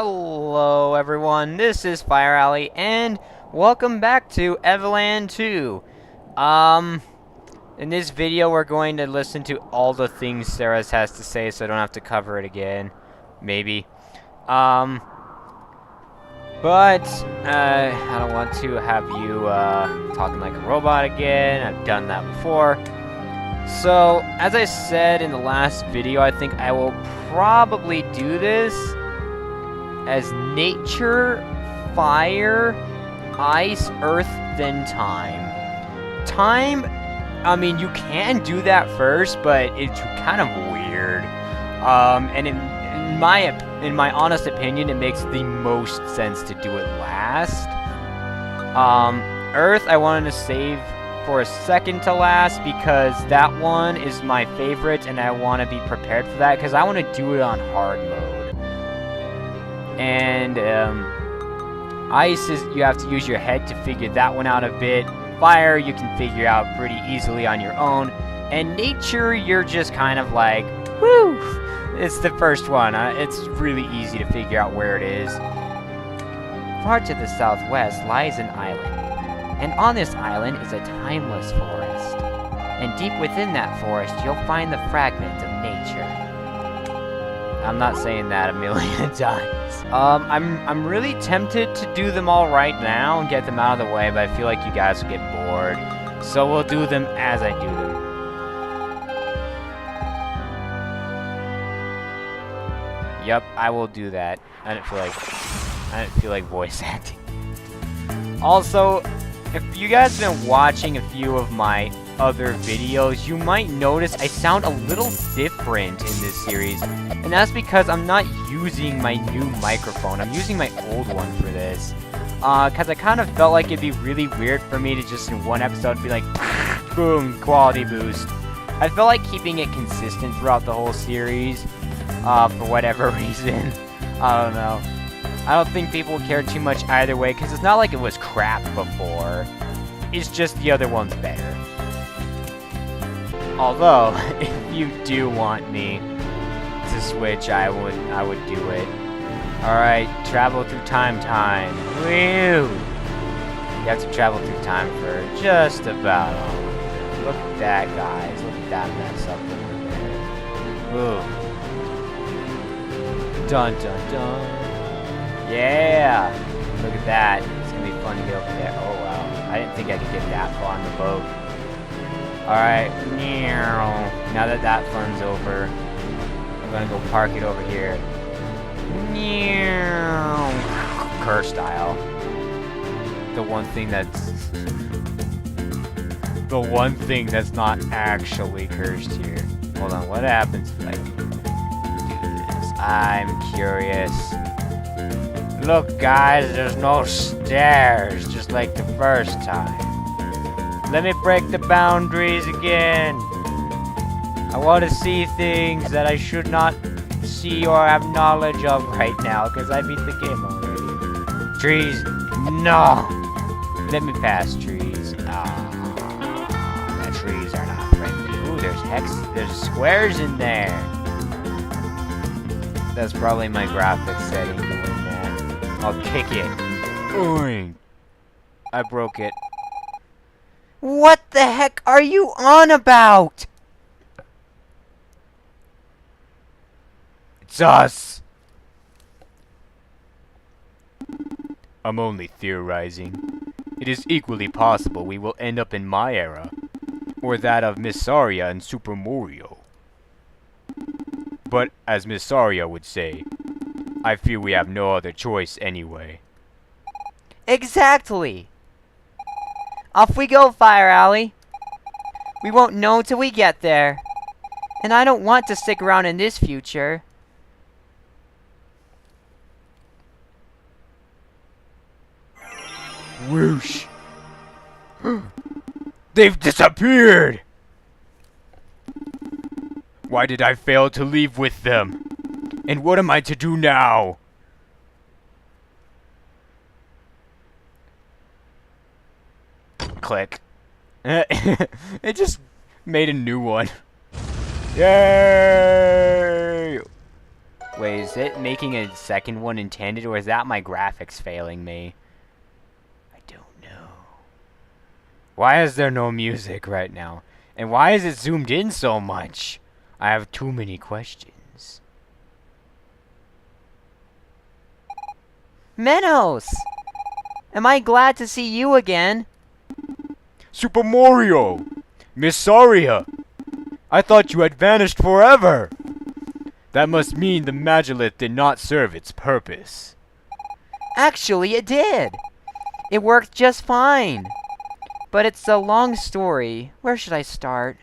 Hello everyone, this is Fireally, and welcome back to Evoland 2. In this video we're going to listen to all the things Sarah has to say so I don't have to cover it again. Maybe. But, I don't want to have you, talking like a robot again. I've done that before. So, as I said in the last video, I think I will probably do this as nature, fire, ice, earth, then time. Time, I mean, you can do that first, but it's kind of weird. And in my honest opinion, it makes the most sense to do it last. Earth, I wanted to save for a second to last because that one is my favorite, and I want to be prepared for that because I want to do it on hard mode. And ice is you have to use your head to figure that one out a bit. Fire you can figure out pretty easily on your own. And nature, you're just kind of like, woo! It's the first one. It's really easy to figure out where it is. Far to the southwest lies an island. And on this island is a timeless forest. And deep within that forest, you'll find the fragment of nature. I'm not saying that a million times. I'm really tempted to do them all right now and get them out of the way, but I feel like you guys will get bored. So we'll do them as I do them. Yep, I will do that. I didn't feel like voice acting. Also, if you guys have been watching a few of my other videos, you might notice I sound a little different in this series. And that's because I'm not using my new microphone. I'm using my old one for this. Because I kind of felt like it'd be really weird for me to just in one episode be like, boom, quality boost. I felt like keeping it consistent throughout the whole series, for whatever reason. I don't know. I don't think people care too much either way, because it's not like it was crap before. It's just the other one's better. Although, if you do want me to switch, I would do it. Alright, travel through time. Woo! You have to travel through time for just about all of it. Look at that, guys. Look at that mess up over there. Woo. Dun dun dun. Yeah! Look at that. It's gonna be fun to get over there. Oh wow. I didn't think I could get that far on the boat. Alright. Now that that fun's over, I'm gonna go park it over here. Curse style. The one thing that's not actually cursed here. Hold on, what happens if I do this? I'm curious. Look, guys, there's no stairs, just like the first time. Let me break the boundaries again. I want to see things that I should not see or have knowledge of right now, because I beat the game already. Trees, no! Let me pass, trees. The trees are not friendly. Ooh, there's squares in there. That's probably my graphics setting doing that. I'll kick it. Oink. I broke it. What the heck are you on about? It's us. I'm only theorizing. It is equally possible we will end up in my era, or that of Miss Saria and Super Mario. But, as Miss Saria would say, I fear we have no other choice anyway. Exactly! Off we go, Fireally. We won't know till we get there. And I don't want to stick around in this future. Whoosh! They've disappeared! Why did I fail to leave with them? And what am I to do now? Click. It just made a new one. Yay! Wait, is it making a second one intended, or is that my graphics failing me? I don't know. Why is there no music right now? And why is it zoomed in so much? I have too many questions. Menos! Am I glad to see you again? Super Mario! Miss Saria! I thought you had vanished forever! That must mean the Magilith did not serve its purpose. Actually, it did! It worked just fine. But it's a long story. Where should I start?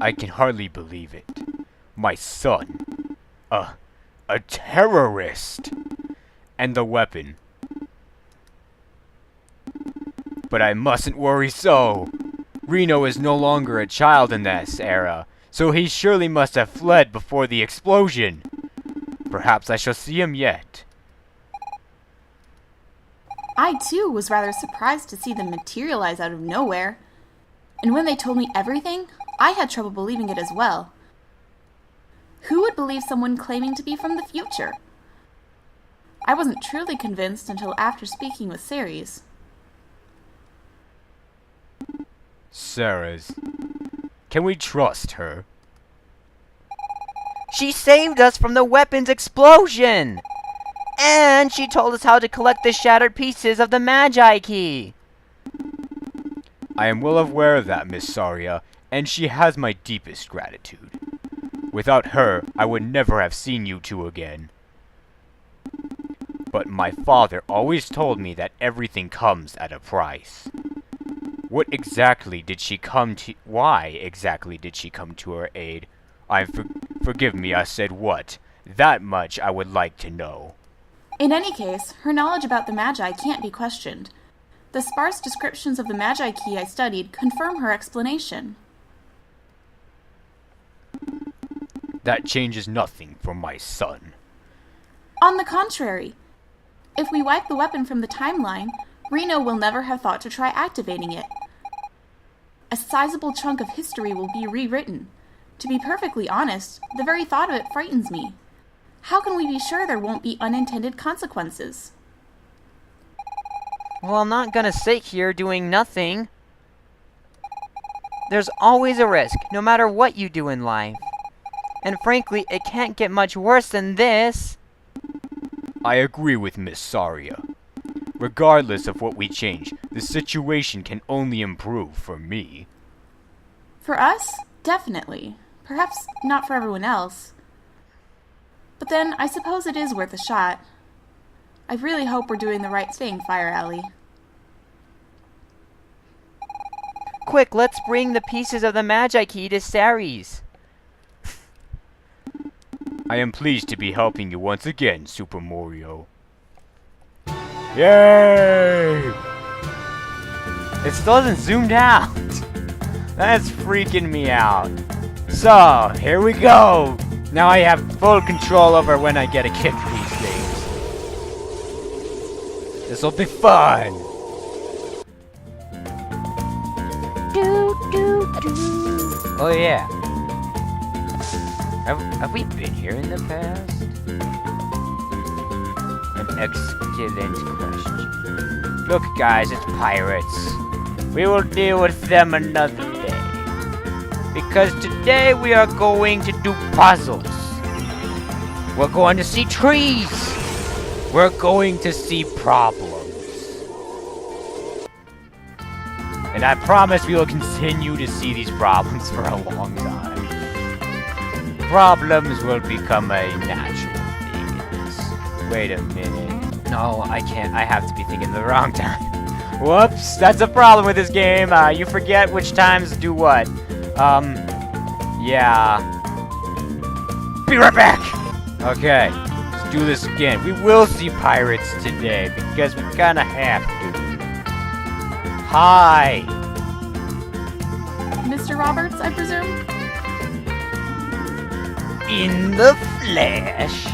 I can hardly believe it. My son. A terrorist! And the weapon. But I mustn't worry so. Reno is no longer a child in this era, so he surely must have fled before the explosion. Perhaps I shall see him yet. I, too, was rather surprised to see them materialize out of nowhere. And when they told me everything, I had trouble believing it as well. Who would believe someone claiming to be from the future? I wasn't truly convinced until after speaking with Ceres. Ceres. Can we trust her? She saved us from the weapon's explosion! And she told us how to collect the shattered pieces of the Magi Key! I am well aware of that, Miss Saria, and she has my deepest gratitude. Without her, I would never have seen you two again. But my father always told me that everything comes at a price. What exactly did she come to? Why exactly did she come to our aid? Forgive me, I said what? That much I would like to know. In any case, her knowledge about the Magi can't be questioned. The sparse descriptions of the Magi Key I studied confirm her explanation. That changes nothing for my son. On the contrary, if we wipe the weapon from the timeline, Reno will never have thought to try activating it. A sizable chunk of history will be rewritten. To be perfectly honest, the very thought of it frightens me. How can we be sure there won't be unintended consequences? Well, I'm not gonna sit here doing nothing. There's always a risk, no matter what you do in life. And frankly, it can't get much worse than this. I agree with Miss Saria. Regardless of what we change, the situation can only improve for me. For us, definitely. Perhaps not for everyone else. But then, I suppose it is worth a shot. I really hope we're doing the right thing, Fireally. Quick, let's bring the pieces of the Magi Key to Ceres. I am pleased to be helping you once again, Super Mario. Yay! It still hasn't zoomed out. That's freaking me out. So, here we go. Now I have full control over when I get a kick these days. This'll be fun. Oh yeah. Have we been here in the past? An excellent question. Look guys, it's pirates. We will deal with them another day. Because today we are going to do puzzles. We're going to see trees. We're going to see problems. And I promise we will continue to see these problems for a long time. Problems will become a natural thing. Wait a minute. No, I can't. I have to be thinking the wrong time. Whoops, that's a problem with this game. You forget which times do what. Yeah. Be right back! Okay, let's do this again. We will see pirates today, because we kinda have to. Hi! Mr. Roberts, I presume? In the flesh.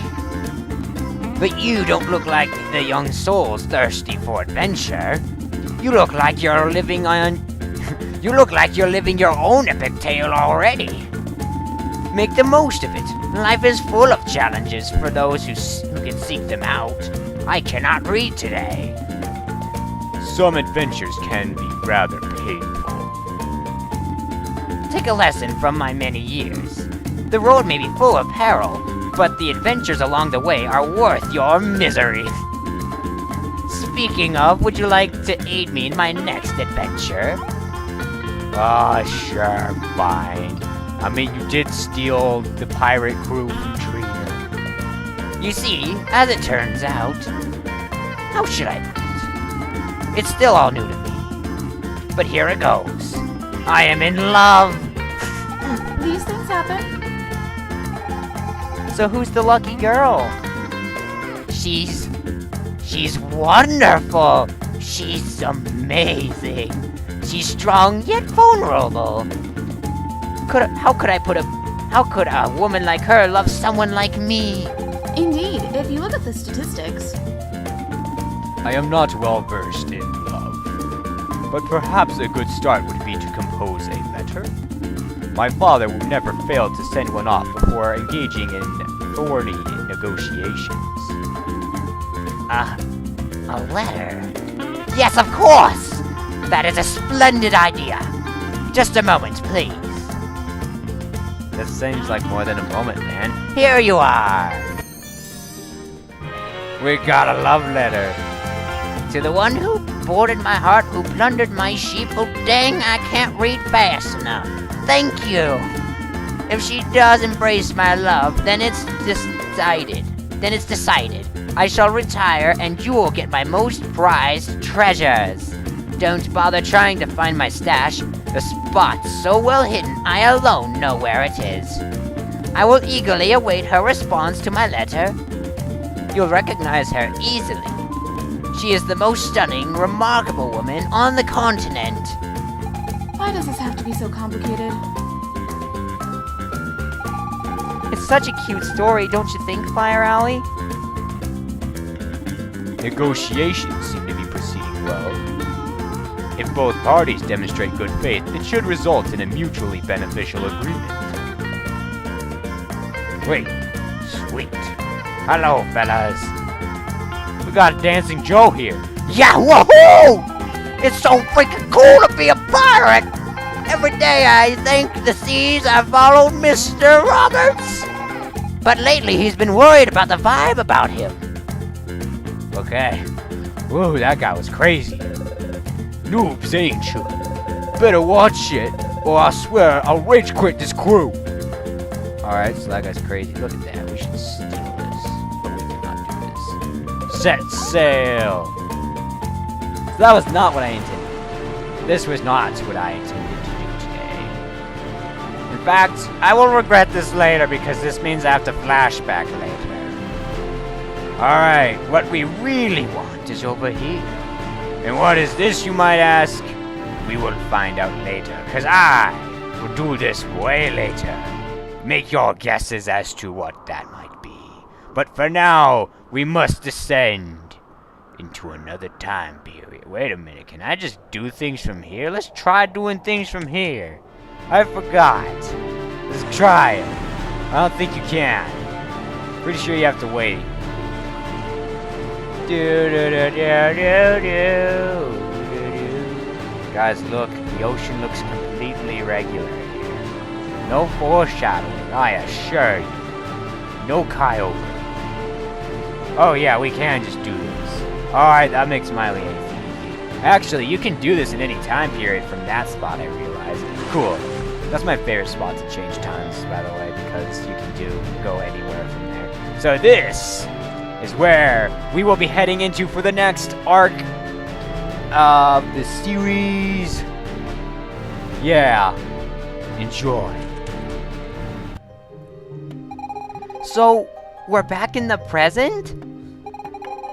But you don't look like the young souls thirsty for adventure. You look like you're living on You look like you're living your own epic tale already. Make the most of it. Life is full of challenges for those who can seek them out. I cannot read today. Some adventures can be rather painful. Take a lesson from my many years. The road may be full of peril, but the adventures along the way are worth your misery. Speaking of, would you like to aid me in my next adventure? Ah, sure, fine. I mean, you did steal the pirate crew from Trina. You see, as it turns out, how should I put it? It's still all new to me. But here it goes. I am in love! These things happen. So who's the lucky girl? She's wonderful! She's amazing! She's strong yet vulnerable. How could a woman like her love someone like me? Indeed, if you look at the statistics. I am not well versed in love, but perhaps a good start would be to compose a letter. My father will never fail to send one off before engaging in thorny negotiations. A letter? Yes, of course! That is a splendid idea. Just a moment, please. That seems like more than a moment, man. Here you are. We got a love letter. To the one who boarded my heart, who plundered my sheep, oh dang, I can't read fast enough. Thank you. If she does embrace my love, then it's decided. I shall retire and you will get my most prized treasures. Don't bother trying to find my stash. The spot's so well hidden, I alone know where it is. I will eagerly await her response to my letter. You'll recognize her easily. She is the most stunning, remarkable woman on the continent. Why does this have to be so complicated? It's such a cute story, don't you think, Fireally? Negotiations seem to be proceeding well. If both parties demonstrate good faith, it should result in a mutually beneficial agreement. Wait, sweet. Hello, fellas. We got a Dancing Joe here. Yeah, woohoo! It's so freaking cool to be a pirate! Every day I thank the seas I followed Mr. Roberts. But lately he's been worried about the vibe about him. Okay. Whoa, that guy was crazy. Noobs, ain't you? Better watch it, or I swear I'll rage quit this crew. Alright, so that guy's crazy. Look at that. We should steal this. But we cannot do this. Set sail. So that was not what I intended. This was not what I intended to do today. In fact, I will regret this later because this means I have to flashback later. Alright, what we really want is over here. And what is this, you might ask? We will find out later, because I will do this way later. Make your guesses as to what that might be. But for now, we must descend into another time period. Wait a minute, can I just do things from here? Let's try doing things from here. I forgot. Let's try it. I don't think you can. Pretty sure you have to wait. Guys, look, the ocean looks completely regular here. No foreshadowing, I assure you. No Kyle. Oh yeah, we can just do this. Alright, that makes Miley anything easy. Actually, you can do this in any time period from that spot, I realized. Cool. That's my favorite spot to change times, by the way, because you can go anywhere from there. So this is where we will be heading into for the next arc of the series. Yeah. Enjoy. So, we're back in the present?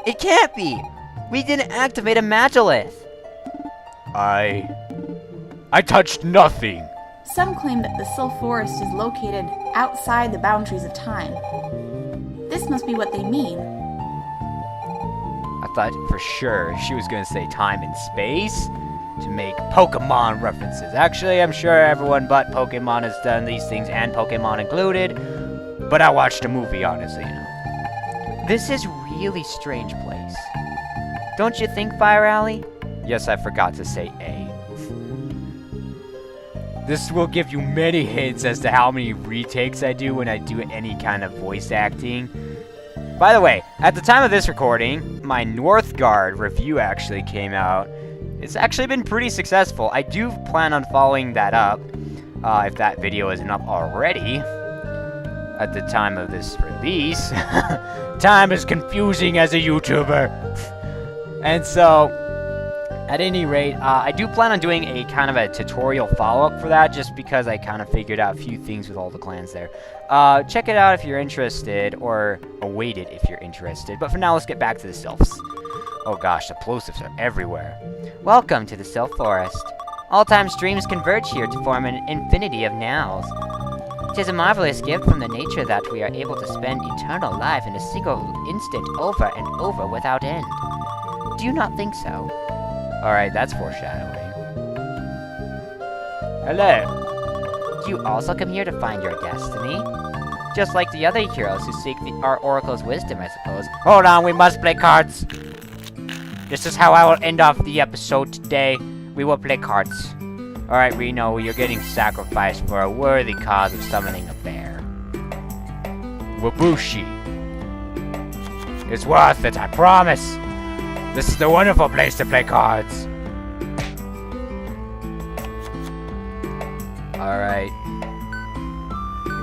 It can't be! We didn't activate a Magilith! I touched nothing. Some claim that the Sylph Forest is located outside the boundaries of time. This must be what they mean. I thought for sure she was gonna say time and space. to make Pokemon references. Actually, I'm sure everyone but Pokemon has done these things, and Pokemon included, but I watched a movie, honestly, you know. This is really strange place. Don't you think, Fireally? Yes, I forgot to say A. This will give you many hints as to how many retakes I do when I do any kind of voice acting. By the way, at the time of this recording, my Northgard review actually came out. It's actually been pretty successful. I do plan on following that up, if that video isn't up already, at the time of this release. Time is confusing as a YouTuber. And so, at any rate, I do plan on doing a kind of a tutorial follow-up for that, just because I kind of figured out a few things with all the clans there. Check it out if you're interested, or await it if you're interested. But for now, let's get back to the Sylphs. Oh gosh, the plosives are everywhere. Welcome to the Sylph Forest. All-time streams converge here to form an infinity of nows. 'Tis a marvelous gift from the nature that we are able to spend eternal life in a single instant over and over without end. Do you not think so? Alright, that's foreshadowing. Hello. Do you also come here to find your destiny? Just like the other heroes who seek our oracle's wisdom, I suppose. Hold on, we must play cards. This is how I will end off the episode today. We will play cards. Alright, Reno, you're getting sacrificed for a worthy cause of summoning a bear. Wabushi. It's worth it, I promise. This is the wonderful place to play cards. Alright.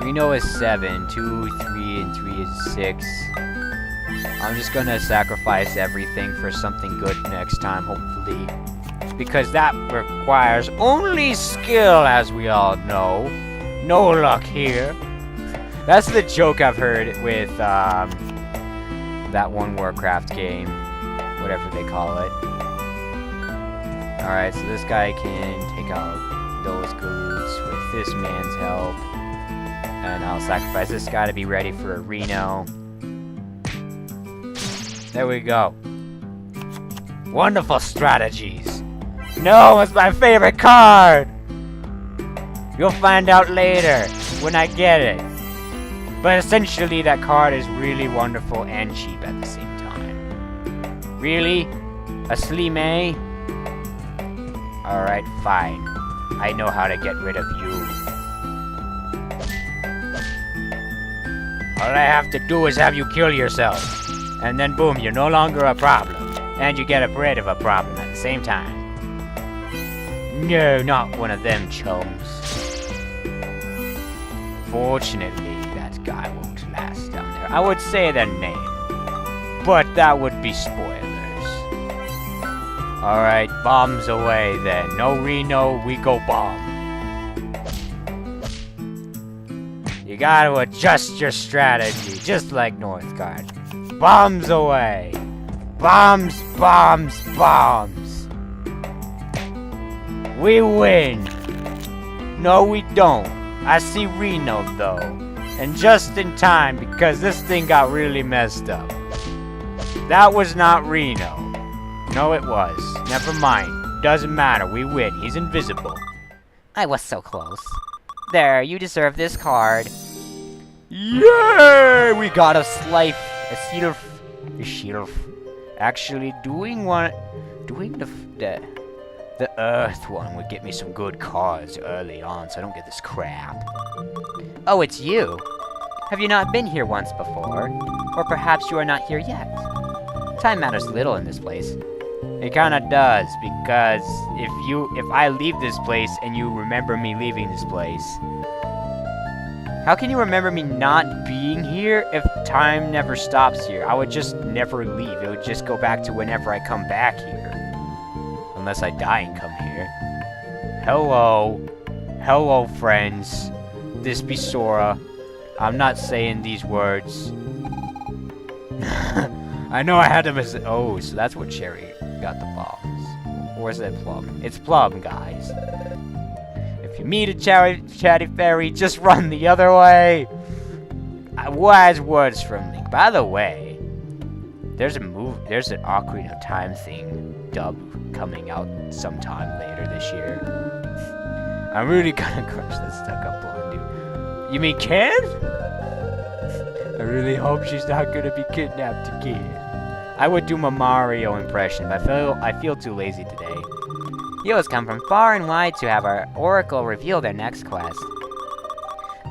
Reno is 7, 2, 3, and 3 is 6. I'm just gonna sacrifice everything for something good next time, hopefully. Because that requires only skill, as we all know. No luck here. That's the joke I've heard with, that one Warcraft game. Whatever they call it. Alright, so this guy can take out those galoots with this man's help. And I'll sacrifice this guy to be ready for a Reno. There we go. Wonderful strategies. No, it's my favorite card! You'll find out later, when I get it. But essentially, that card is really wonderful and cheap at the same time. Really? A Slimay? Alright, fine. I know how to get rid of you. All I have to do is have you kill yourself. And then boom, you're no longer a problem. And you get rid of a problem at the same time. No, not one of them chums. Fortunately, that guy won't last down there. I would say their name, but that would be spoilers. Alright, bombs away then. No Reno, we go bomb. You gotta adjust your strategy, just like Northgard. Bombs away. Bombs, bombs, bombs. We win. No, we don't. I see Reno, though. And just in time, because this thing got really messed up. That was not Reno. No, it was. Never mind. Doesn't matter. We win. He's invisible. I was so close. There, you deserve this card. Yay! We got a Sylph. A Sylph. Actually, doing the Earth one would get me some good cards early on, so I don't get this crap. Oh, it's you. Have you not been here once before? Or perhaps you are not here yet? Time matters little in this place. It kinda does, because if I leave this place and you remember me leaving this place, how can you remember me not being here if time never stops here? I would just never leave. It would just go back to whenever I come back here. Unless I die and come here. Hello. Hello, friends. This be Sora. I'm not saying these words. I know I had to miss it. Oh, so that's what Cherry got the bombs. Or is it Plum? It's Plum, guys. If you meet a chatty fairy, just run the other way. Wise words from Link. By the way, There's an Ocarina of Time thing dub coming out sometime later this year. I'm really gonna crush that stuck-up blonde dude. You mean Ken? I really hope she's not gonna be kidnapped again. I would do my Mario impression, but I feel too lazy today. Heroes come from far and wide to have our Oracle reveal their next quest.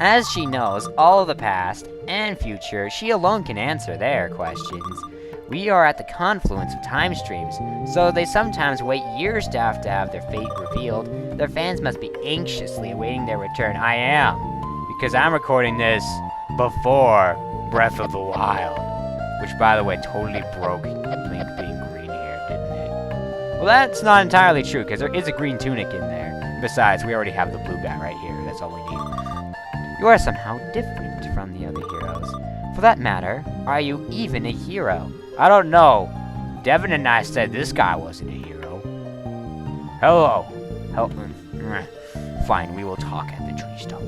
As she knows all of the past and future, she alone can answer their questions. We are at the confluence of time streams, so they sometimes wait years to have their fate revealed. Their fans must be anxiously awaiting their return. I am, because I'm recording this before Breath of the Wild, which, by the way, totally broke Link being green here, didn't it? Well, that's not entirely true, because there is a green tunic in there. Besides, we already have the blue guy right here. That's all we need. You are somehow different from the other heroes. For that matter, are you even a hero? I don't know. Devin and I said this guy wasn't a hero. Hello. Fine, we will talk at the tree stump.